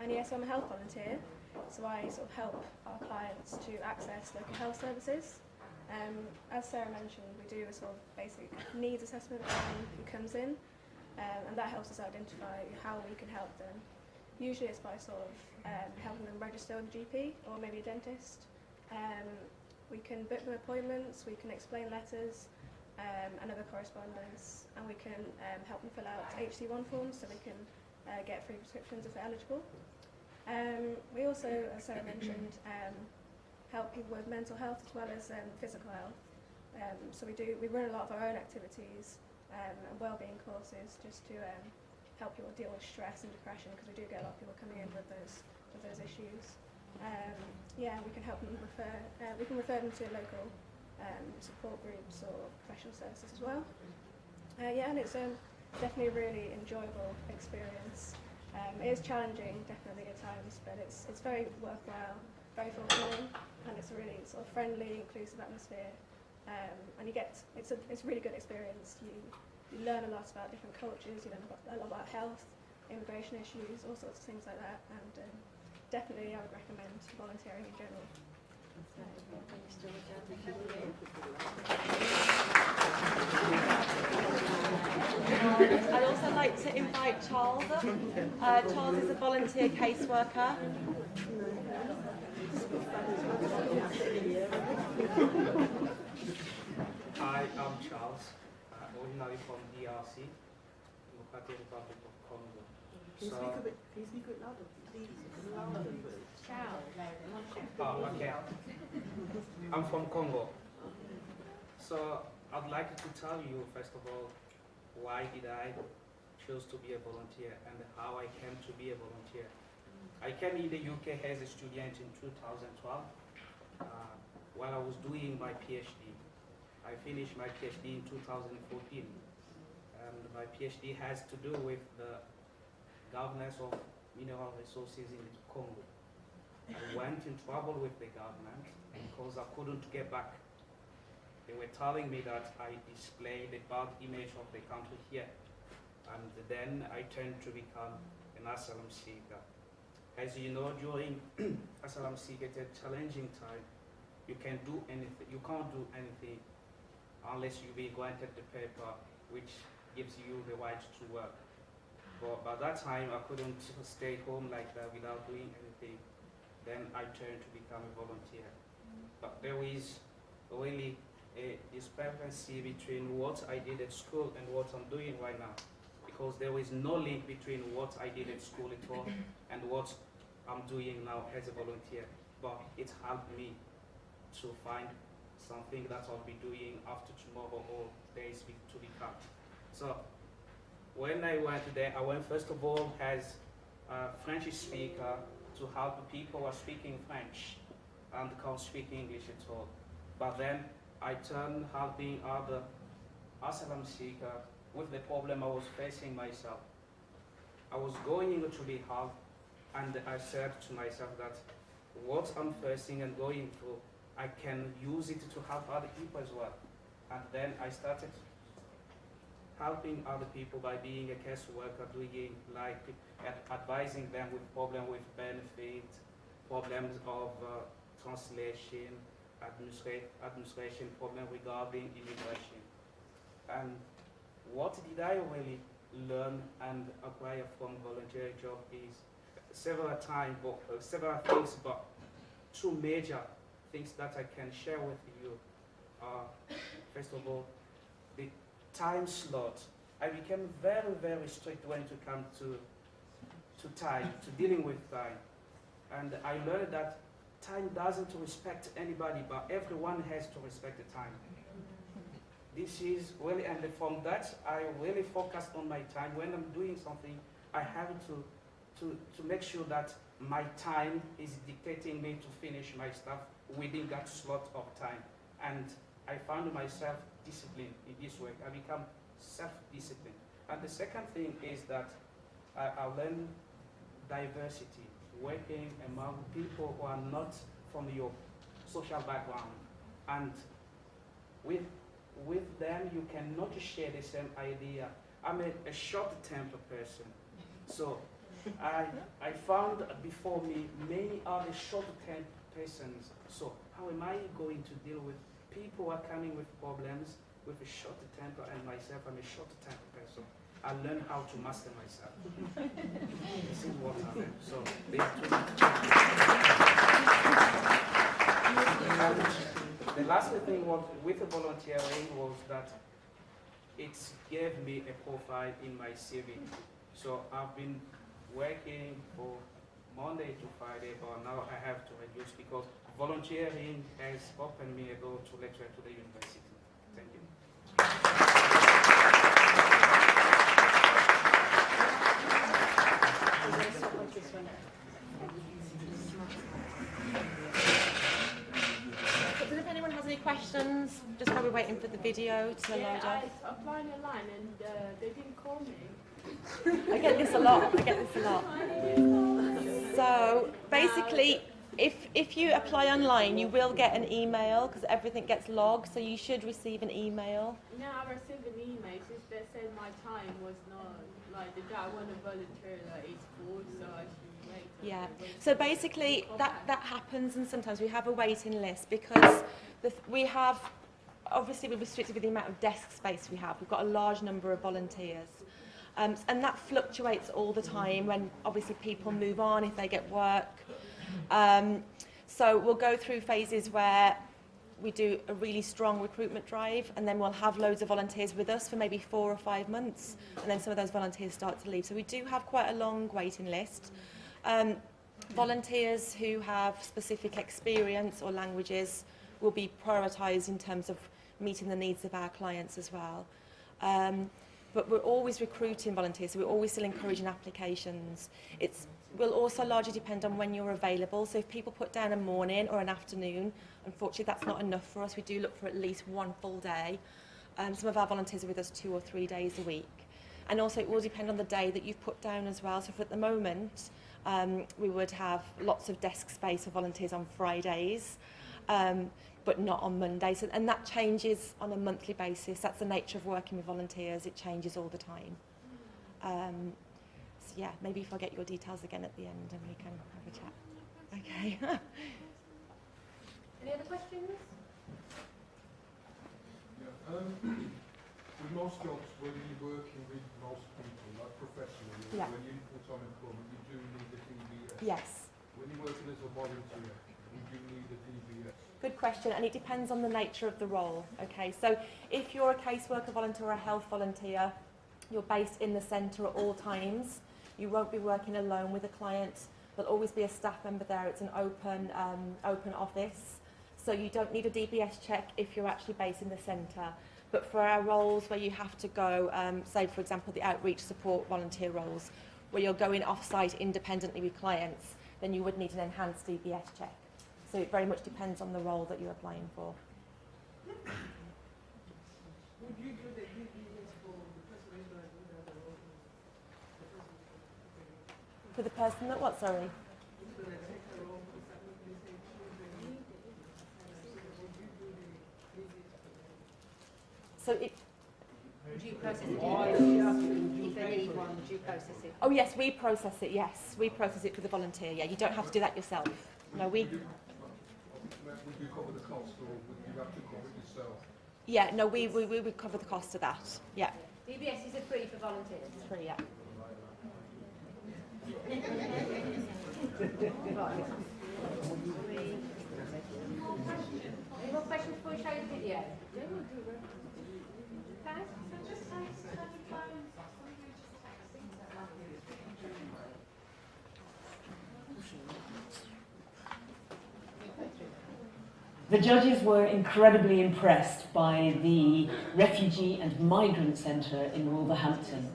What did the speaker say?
And yes, I'm a health volunteer, so I sort of help our clients to access local health services. As Sarah mentioned, we do a sort of basic needs assessment for anyone who comes in, and that helps us identify how we can help them. Usually it's by sort of helping them register with a GP or maybe a dentist. We can book them appointments, we can explain letters and other correspondence, and we can help them fill out HC1 forms so they can get free prescriptions if they're eligible. We also, as Sarah mentioned, help people with mental health as well as physical health. So we run a lot of our own activities and wellbeing courses just to help people deal with stress and depression, because we do get a lot of people coming in with those issues. Yeah, we can help them refer them to local support groups or professional services as well. Yeah, and it's definitely a really enjoyable experience. It is challenging, definitely at times, but it's very worthwhile, very fulfilling, and it's a really sort of friendly, inclusive atmosphere. And it's a really good experience. You learn a lot about different cultures, you learn a lot about health, immigration issues, all sorts of things like that, and definitely I would recommend volunteering in general. I'd also like to invite Charles up. Charles is a volunteer caseworker. Hi, I'm Charles, originally from DRC, Democratic Republic of Congo. Can you speak a bit louder, please? Louder, okay. I'm from Congo. So I'd like to tell you, first of all, why did I choose to be a volunteer and how I came to be a volunteer. I came in the UK as a student in 2012 while I was doing my PhD. I finished my PhD in 2014, and my PhD has to do with the governance of mineral resources in Congo. I went in trouble with the government because I couldn't get back. They were telling me that I displayed a bad image of the country here, and then I turned to become an asylum seeker. As you know, during asylum seeker, it's a challenging time. You can't do anything. You can't do anything unless you be granted the paper which gives you the right to work. But by that time, I couldn't stay home like that without doing anything. Then I turned to become a volunteer. But there is really a discrepancy between what I did at school and what I'm doing right now, because there is no link between what I did at school at all and what I'm doing now as a volunteer. But it helped me to find something that I'll be doing after tomorrow or days to become. So when I went there, I went first of all as a French speaker to help people who are speaking French and can't speak English at all. But then I turned helping other asylum seekers with the problem I was facing myself. I was going to be helped, and I said to myself that what I'm facing and going through, I can use it to help other people as well. And then I started helping other people by being a caseworker, doing like advising them with problems with benefits, problems of translation, administration, problem regarding immigration. And what did I really learn and acquire from volunteer job is several things, but two major things that I can share with you are, first of all, the time slot. I became very, very strict when it comes to time, to dealing with time. And I learned that time doesn't respect anybody, but everyone has to respect the time. This is really, and from that, I really focus on my time. When I'm doing something, I have to make sure that my time is dictating me to finish my stuff within that slot of time. And I found myself disciplined in this work. I become self-disciplined. And the second thing is that I learned diversity, working among people who are not from your social background. And with them, you cannot share the same idea. I'm a short-tempered person. So I found before me many other short-term persons. So how am I going to deal with people who are coming with problems with a short temper, and myself, I'm a short temper person. I learned how to master myself. This is what I learned. So they have to. The last thing with the volunteering was that it gave me a profile in my CV. So I've been working for Monday to Friday, but now I have to reduce because volunteering has opened me a door to lecture to the university. Thank you. So if anyone has any questions, just while we're waiting for the video to load up. I applied online and they didn't call me. I get this a lot. So basically, if you apply online, you will get an email because everything gets logged. So you should receive an email. No, I received an email since they said my time was not like the day I want to volunteer like it's full, so I should wait. Yeah. So basically, that happens, and sometimes we have a waiting list because we have obviously we're restricted with the amount of desk space we have. We've got a large number of volunteers. And that fluctuates all the time when obviously people move on if they get work. So we'll go through phases where we do a really strong recruitment drive, and then we'll have loads of volunteers with us for maybe 4 or 5 months, and then some of those volunteers start to leave. So we do have quite a long waiting list. Volunteers who have specific experience or languages will be prioritised in terms of meeting the needs of our clients as well. But we're always recruiting volunteers, so we're always still encouraging applications. It will also largely depend on when you're available. So if people put down a morning or an afternoon, unfortunately that's not enough for us. We do look for at least 1 full day. Some of our volunteers are with us 2 or 3 days a week. And also it will depend on the day that you've put down as well. So for at the moment, we would have lots of desk space for volunteers on Fridays. But not on Mondays, and that changes on a monthly basis. That's the nature of working with volunteers. It changes all the time. So yeah, maybe if I get your details again at the end and we can have a chat. Okay. Any other questions? Yeah, with most jobs, when you're working with most people, like professionally, Yeah. when you're in full-time employment, you do need the DBS. Yes. When you're working as a volunteer, you do need a DBS. Good question, and it depends on the nature of the role. Okay, so if you're a caseworker volunteer or a health volunteer, you're based in the centre at all times. You won't be working alone with a client. There'll always be a staff member there. It's an open office, so you don't need a DBS check if you're actually based in the centre. But for our roles where you have to go, say for example the outreach support volunteer roles, where you're going off-site independently with clients, then you would need an enhanced DBS check. So it very much depends on the role that you're applying for. Would you do the DBS for the person who's going to do that role? For the person that what, sorry? Who's going to take the role for something they say children need? Would you do the DBS for them? So it. Would you process the DBS? If they need one, would you process it? Oh yes, we process it. Yes, we process it for the volunteer. Yeah, you don't have to do that yourself. No, we. Would you cover the cost, or would you have to cover it yourself? Yeah, no, we would cover the cost of that. Yeah, DBS is free for volunteers. it's free. Yeah. Any more questions before we show you the video? Guys? The judges were incredibly impressed by the Refugee and Migrant Centre in Wolverhampton.